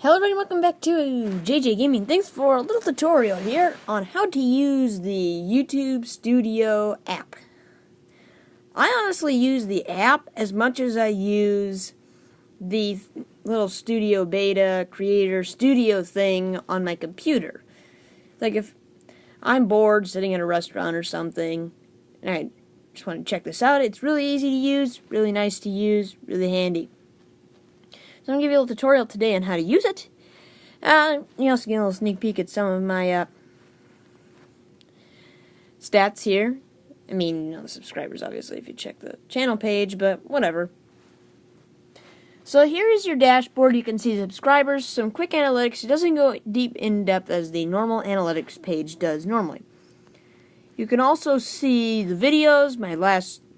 Hello everybody, welcome back to JJ Gaming. Thanks for a little tutorial here on how to use the YouTube Studio app. I honestly use the app as much as I use the little Studio Beta Creator Studio thing on my computer. Like if I'm bored sitting at a restaurant or something, and I just want to check this out, it's really easy to use, really nice to use, really handy. So I'm going to give you a little tutorial today on how to use it. You also get a little sneak peek at some of my stats here. I mean, the subscribers, obviously, if you check the channel page, but whatever. So here is your dashboard. You can see the subscribers, some quick analytics. It doesn't go deep in depth as the normal analytics page does normally. You can also see the videos,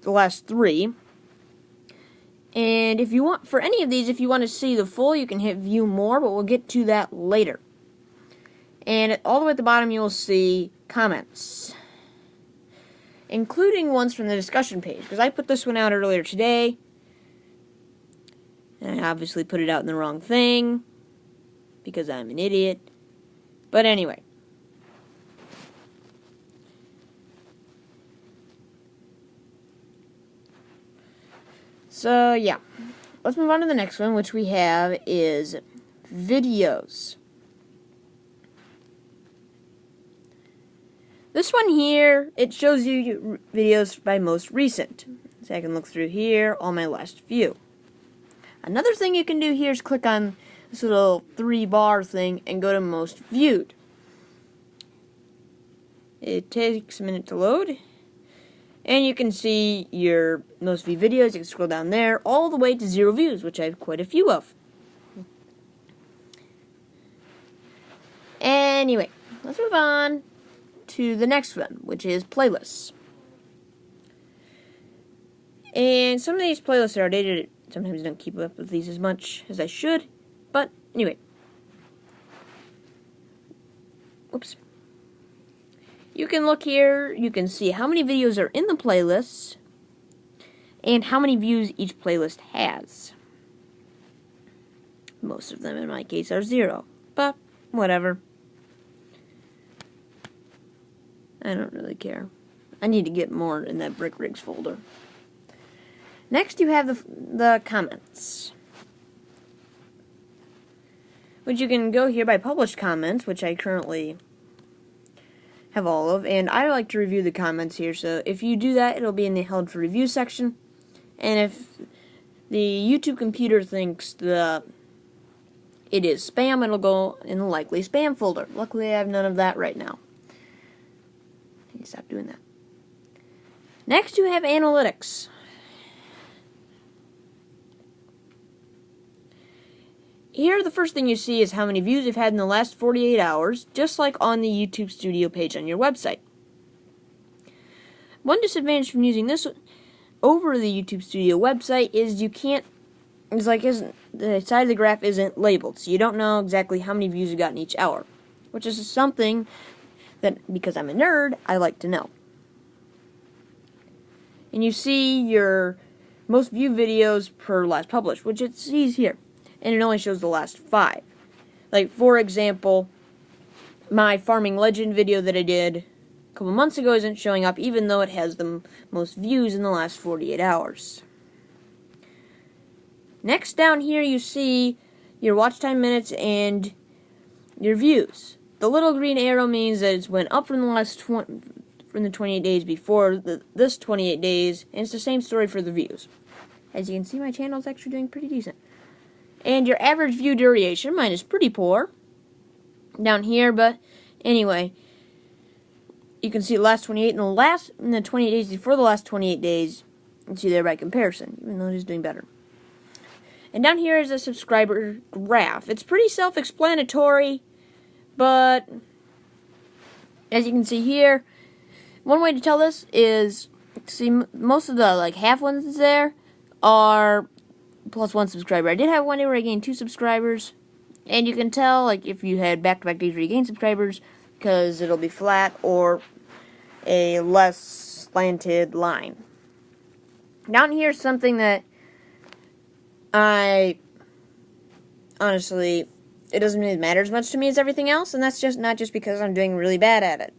the last 3. And if you want, for any of these, if you want to see the full, you can hit view more, but we'll get to that later. And all the way at the bottom, you will see comments, including ones from the discussion page, because I put this one out earlier today, and I obviously put it out in the wrong thing, because I'm an idiot. But anyway. So, yeah. Let's move on to the next one, which we have is videos. This one here, it shows you videos by most recent. So I can look through here, all my last few. Another thing you can do here is click on this little 3-bar thing and go to most viewed. It takes a minute to load. And you can see your most viewed videos. You can scroll down there all the way to 0 views, which I have quite a few of. Anyway, let's move on to the next one, which is playlists. And some of these playlists are outdated. Sometimes I don't keep up with these as much as I should. But anyway. Whoops. You can look here, you can see how many videos are in the playlists and how many views each playlist has. Most of them, in my case, are 0, but whatever. I don't really care. I need to get more in that Brick Rigs folder. Next, you have the comments, which you can go here by published comments, which I currently have all of, and I like to review the comments here, so if you do that, it'll be in the held for review section, and if the YouTube computer thinks it is spam, it'll go in the likely spam folder. Luckily, I have none of that right now. I need to stop doing that. Next, you have analytics. Here, the first thing you see is how many views you've had in the last 48 hours, just like on the YouTube Studio page on your website. One disadvantage from using this over the YouTube Studio website is the side of the graph isn't labeled, so you don't know exactly how many views you got in each hour, which is something that, because I'm a nerd, I like to know. And you see your most viewed videos per last published, which it sees here. And it only shows the last 5. Like, for example, my Farming Legend video that I did a couple months ago isn't showing up, even though it has the most views in the last 48 hours. Next, down here, you see your watch time minutes and your views. The little green arrow means that it's went up from the 28 days before this 28 days, and it's the same story for the views. As you can see, my channel is actually doing pretty decent. And your average view duration, mine is pretty poor down here, but anyway, you can see the last 28 and the 28 days before the last 28 days, you can see there by comparison, even though it is doing better. And down here is a subscriber graph. It's pretty self-explanatory, but as you can see here, one way to tell this is, see, most of the half ones there are plus 1 subscriber. I did have one day where I gained 2 subscribers, and you can tell if you had back-to-back days where you gained subscribers, because it'll be flat or a less slanted line. Down here is something that I honestly it doesn't really matter as much to me as everything else, and that's just not just because I'm doing really bad at it.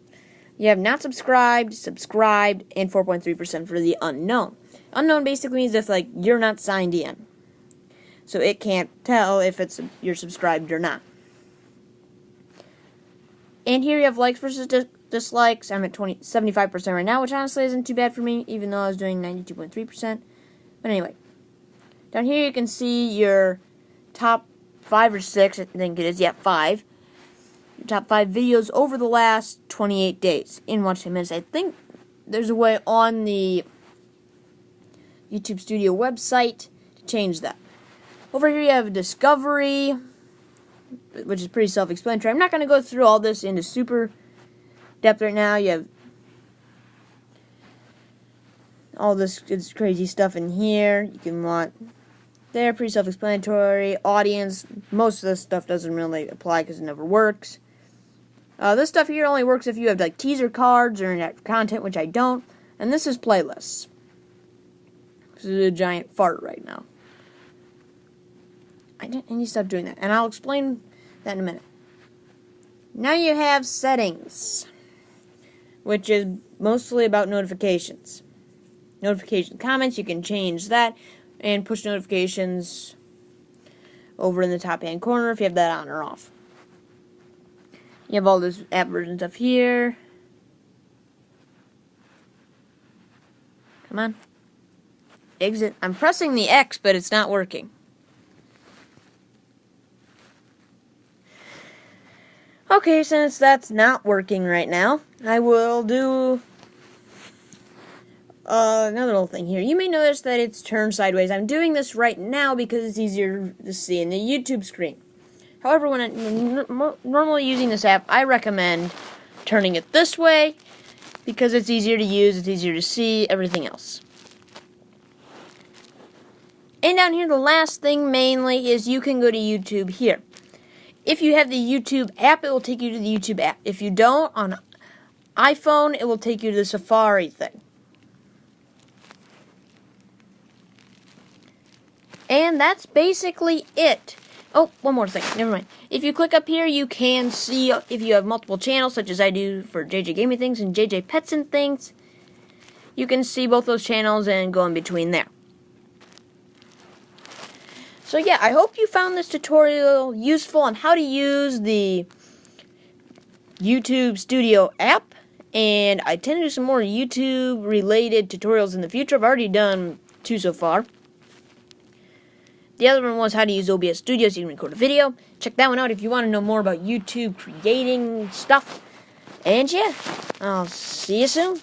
You have not subscribed, subscribed, and 4.3% for the unknown. Unknown basically means if, like, you're not signed in. So it can't tell if you're subscribed or not. And here you have likes versus dislikes. I'm at 75% right now, which honestly isn't too bad for me, even though I was doing 92.3%. But anyway, down here you can see your top 5 or 6, I think it is, yeah, 5. Your top 5 videos over the last 28 days in watch time minutes. I think there's a way on the YouTube Studio website to change that. Over here you have Discovery, which is pretty self-explanatory. I'm not going to go through all this into super depth right now. You have all this crazy stuff in here. You can want there, pretty self-explanatory. Audience, most of this stuff doesn't really apply because it never works. This stuff here only works if you have like teaser cards or content, which I don't. And this is playlists. This is a giant fart right now. I need to stop doing that, and I'll explain that in a minute. Now you have settings, which is mostly about notifications. Notification comments, you can change that, and push notifications over in the top hand corner if you have that on or off. You have all this app version stuff here. Come on. Exit. I'm pressing the X, but it's not working. Okay, since that's not working right now, I will do another little thing here. You may notice that it's turned sideways. I'm doing this right now because it's easier to see in the YouTube screen. However, when I'm normally using this app, I recommend turning it this way because it's easier to use, it's easier to see, everything else. And down here, the last thing mainly is you can go to YouTube here. If you have the YouTube app, it will take you to the YouTube app. If you don't, on iPhone, it will take you to the Safari thing. And that's basically it. Oh, one more thing. Never mind. If you click up here, you can see if you have multiple channels, such as I do for JJ Gaming Things and JJ Pets and Things. You can see both those channels and go in between there. So yeah, I hope you found this tutorial useful on how to use the YouTube Studio app. And I tend to do some more YouTube related tutorials in the future. I've already done 2 so far. The other one was how to use OBS Studio so you can record a video. Check that one out if you want to know more about YouTube creating stuff. And yeah, I'll see you soon.